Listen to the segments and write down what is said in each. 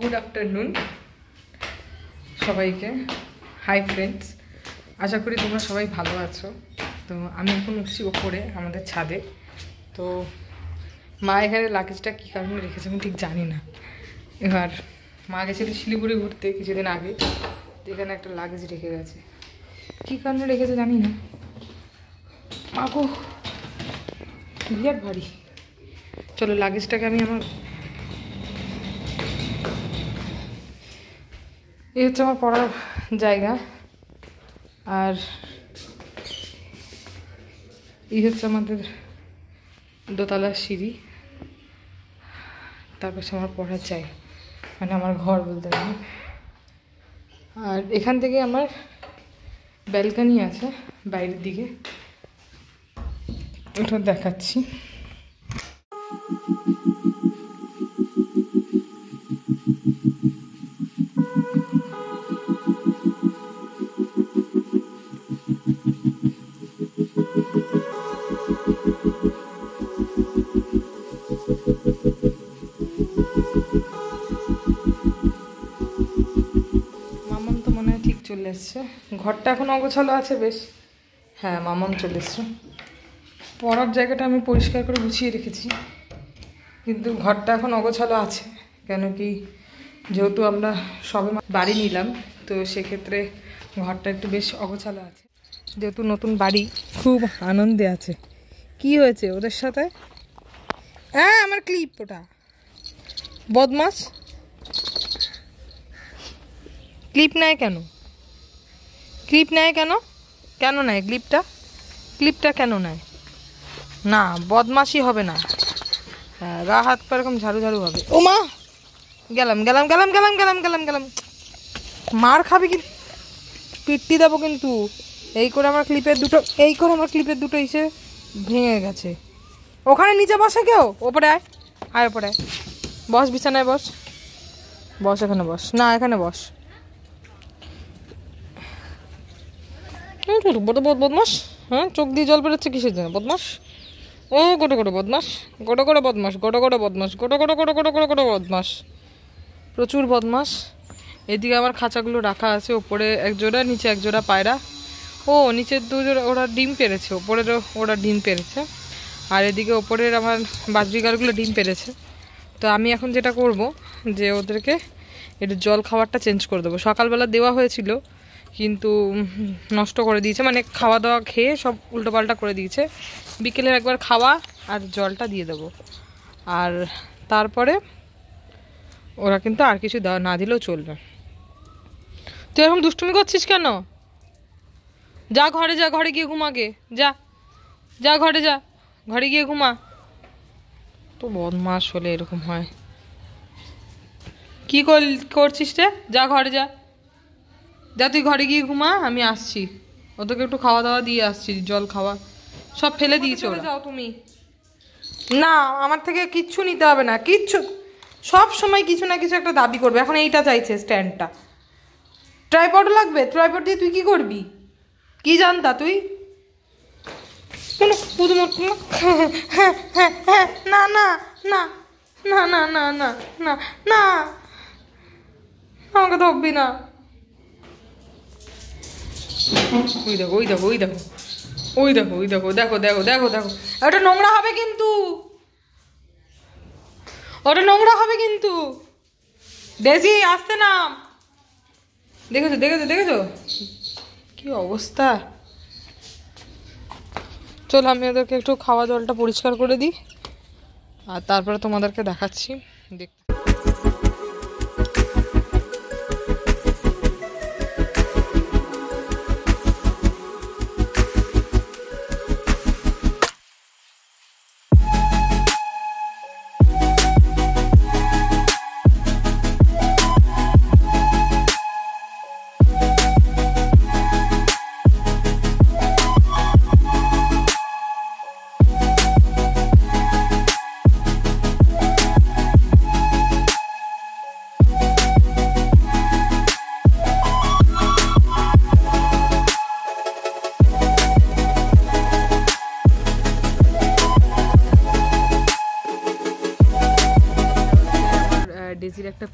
Good afternoon সবাইকে। Hi friends, আশা করি তোমরা সবাই ভালো আছো। তো আমি এখন উঠছি ওপরে আমাদের ছাদে। তো মা এখানে লাগেজটা কী কারণে রেখেছে আমি ঠিক জানি না। এবার মা গেছিল শিলিগুড়ি ঘুরতে কিছুদিন আগে, যেখানে একটা লাগেজ রেখে গেছে। কী কারণে রেখেছে জানি না। মাগো বিরাট ভারী। চলো লাগেজটাকে আমি আমার এই হচ্ছে আমার পড়ার জায়গা, আর এই হচ্ছে আমাদের দোতলার সিঁড়ি, তারপর আমার পড়ার জায়গা, মানে আমার ঘর বলতে পারি। আর এখান থেকে আমার ব্যালকনি আছে বাইরের দিকে, ওটা দেখাচ্ছি। মামন তো মনে হয় ঠিক চলে এসছে। ঘরটা এখন অগোছালো আছে বেশ। হ্যাঁ, মামন চলে এসছে। পড়ার জায়গাটা আমি পরিষ্কার করে গুছিয়ে রেখেছি, কিন্তু ঘরটা এখন অগোছালো আছে। কেন কি, যেহেতু আমরা সবে বাড়ি নিলাম, তো সেক্ষেত্রে ঘরটা একটু বেশ অগোছালো আছে। যেহেতু নতুন বাড়ি, খুব আনন্দে আছে। কি হয়েছে ওদের সাথে? হ্যাঁ, আমার ক্লিপ ওটা বদমাস। ক্লিপ নেয় কেন? ক্লিপ নেয় কেন? কেন নেয় ক্লিপটা? ক্লিপটা কেন নেয়? না, বদমাশি হবে না। হ্যাঁ, গা হাত পা এরকম ঝাড়ু ঝাড়ু হবে। ও মা, গেলাম গেলাম গেলাম গেলাম গেলাম গেলাম গেলাম। মার খাবি কি? পিট্টি দেবো কিন্তু। এই করে আমার ক্লিপের দুটো এসে ভেঙে গেছে। ওখানে নিচে বসে কেউ? ওপরে আয়, আয় ওপরে আয়। বস, বিছানায় বস, বস এখানে বস। না, এখানে বস। বদমাস। হ্যাঁ, চোখ দিয়ে জল বেরোচ্ছে কিসের জন্য? বদমাস। ও গোটো গোটো বদমাস, গোটো গোটো বদমাস, গোটো গোটো বদমাস, গোটো গোটো গোটো গোটো গোটো গোটো বদমাস, প্রচুর বদমাস। এদিকে আমার খাঁচাগুলো রাখা আছে, ওপরে এক জোড়া, নিচে এক জোড়া পায়রা। ও নিচের দুজোড়া ওরা ডিম পেড়েছে, ওপরেরও ওরা ডিম পেড়েছে। আর এদিকে ওপরের আমার বাজরিগারগুলো ডিম পেড়েছে। তো আমি এখন যেটা করব, যে ওদেরকে একটু জল খাবারটা চেঞ্জ করে দেবো। সকালবেলা দেওয়া হয়েছিল, কিন্তু নষ্ট করে দিয়েছে, মানে খাওয়া দাওয়া খেয়ে সব উল্টোপাল্টা করে দিয়েছে। বিকেলের একবার খাওয়া আর জলটা দিয়ে দেবো। আর তারপরে ওরা কিন্তু আর কিছু না দিলেও চলবে। তুই এরকম দুষ্টুমি করছিস কেন? যা ঘরে যা, ঘরে গিয়ে ঘুমাগে। যা যা ঘরে যা, ঘরে গিয়ে ঘুমা। তো বদমাস হলে এরকম হয়। কি করছিস রে? যা ঘরে যা, যা তুই ঘরে গিয়ে ঘুমা, আমি আসছি। ওদেরকে একটু খাওয়া দাওয়া দিয়ে আসছি, জল খাওয়া সব ফেলে দিয়েছো। যাও তুমি। না, আমার থেকে কিচ্ছু নিতে হবে না, কিচ্ছু। সব সময় কিছু না কিছু একটা দাবি করবে। এখন এইটা চাইছে, স্ট্যান্ডটা। ট্রাইপড লাগবে, ট্রাইপড দিয়ে তুই কি করবি? কি জানতা তুই? না না না না না না না না না, আমাকে ধরবি না। ওই দেখো ওই দেখো ওই দেখো ওই দেখো ওই দেখো, দেখো দেখো দেখো দেখো। ওটা নোংরা হবে কিন্তু, ওটা নোংরা হবে কিন্তু। ডেজি আসতে না। দেখেছো দেখেছো দেখেছো কি অবস্থা। চলো আমি ওদেরকে একটু খাওয়া জলটা পরিষ্কার করে দিই, আর তারপরে তোমাদেরকে দেখাচ্ছি। দেখতে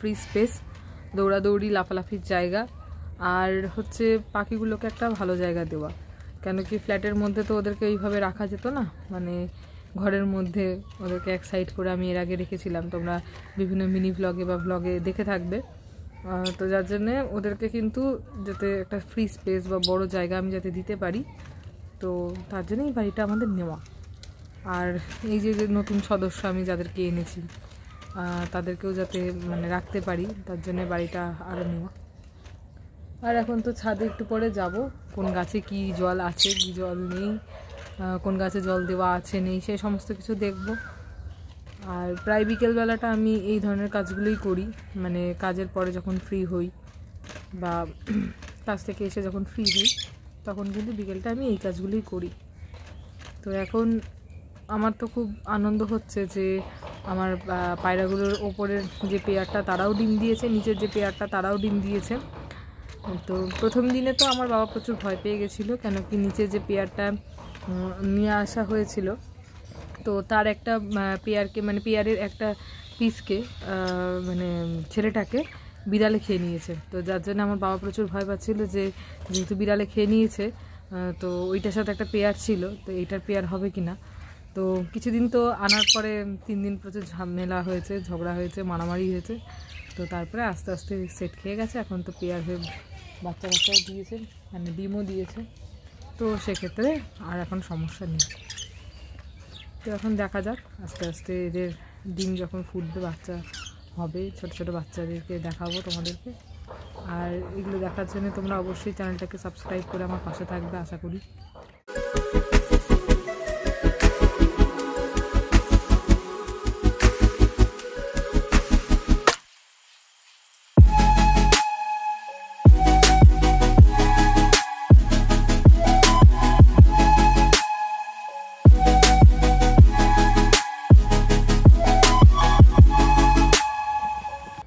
ফ্রি স্পেস, দৌড়াদৌড়ি লাফালাফির জায়গা, আর হচ্ছে পাখিগুলোকে একটা ভালো জায়গা দেওয়া। কেন কি ফ্ল্যাটের মধ্যে তো ওদেরকে এইভাবে রাখা যেত না, মানে ঘরের মধ্যে ওদেরকে এক সাইড করে আমি এর আগে রেখেছিলাম, তোমরা বিভিন্ন মিনি ভ্লগে বা ভ্লগে দেখে থাকবে। তো যার জন্যে ওদেরকে কিন্তু যাতে একটা ফ্রি স্পেস বা বড় জায়গা আমি যাতে দিতে পারি, তো তার জন্যই বাড়িটা আমাদের নেওয়া। আর এই যে নতুন সদস্য আমি যাদেরকে এনেছি তাদেরকেও যাতে মানে রাখতে পারি, তার জন্য বাড়িটা আরও নেওয়া। আর এখন তো ছাদে একটু পরে যাব, কোন গাছে কি জল আছে কি জল নেই, কোন গাছে জল দেওয়া আছে নেই, সে সমস্ত কিছু দেখব। আর প্রায় বিকেলবেলাটা আমি এই ধরনের কাজগুলোই করি, মানে কাজের পরে যখন ফ্রি হই বা কাজ থেকে এসে যখন ফ্রি হই তখন কিন্তু বিকেলটা আমি এই কাজগুলোই করি। তো এখন আমার তো খুব আনন্দ হচ্ছে যে আমার পায়রাগুলোর ওপরের যে পেয়ারটা তারাও ডিম দিয়েছে, নিচের যে পেয়ারটা তারাও ডিম দিয়েছে। তো প্রথম দিনে তো আমার বাবা প্রচুর ভয় পেয়ে গেছিলো, কেন কি নিচে যে পেয়ারটা নিয়ে আসা হয়েছিল তো তার একটা পেয়ারকে মানে পেয়ারের একটা পিসকে মানে ছেলেটাকে বিড়ালে খেয়ে নিয়েছে। তো যার জন্য আমার বাবা প্রচুর ভয় পাচ্ছিল যে যেহেতু বিড়ালে খেয়ে নিয়েছে তো ওইটার সাথে একটা পেয়ার ছিল, তো এইটার পেয়ার হবে কি না। তো কিছুদিন তো আনার পরে 3 দিন প্রচুর ঝামেলা হয়েছে, ঝগড়া হয়েছে, মারামারি হয়েছে। তো তারপরে আস্তে আস্তে সেট খেয়ে গেছে, এখন তো পেয়ার হয়ে বাচ্চাও দিয়েছে, মানে ডিমও দিয়েছে। তো সেক্ষেত্রে আর এখন সমস্যা নেই। তো এখন দেখা যাক আস্তে আস্তে এদের ডিম যখন ফুটবে, বাচ্চা হবে, ছোট ছোট বাচ্চাদেরকে দেখাবো তোমাদেরকে। আর এগুলো দেখার জন্য তোমরা অবশ্যই চ্যানেলটাকে সাবস্ক্রাইব করে আমার পাশে থাকবে আশা করি।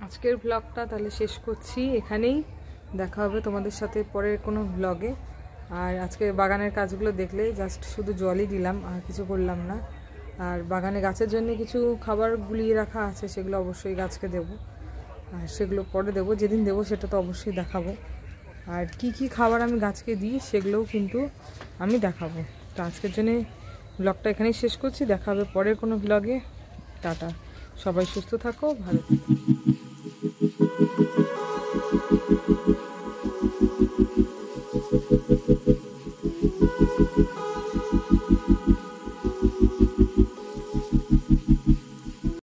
আজকের ব্লগটা তাহলে শেষ করছি এখানেই, দেখা হবে তোমাদের সাথে পরের কোনো ব্লগে। আর আজকে বাগানের কাজগুলো দেখলে জাস্ট শুধু জলই দিলাম, আর কিছু করলাম না। আর বাগানে গাছের জন্য কিছু খাবার গুলিয়ে রাখা আছে, সেগুলো অবশ্যই গাছকে দেবো, আর সেগুলো পরে দেবো, যেদিন দেবো সেটা তো অবশ্যই দেখাবো। আর কি কি খাবার আমি গাছকে দিই সেগুলোও কিন্তু আমি দেখাবো। তো আজকের জন্যে ব্লগটা এখানেই শেষ করছি, দেখা হবে পরের কোনো ব্লগে। টাটা, সবাই সুস্থ থাকো, ভালো থাকো।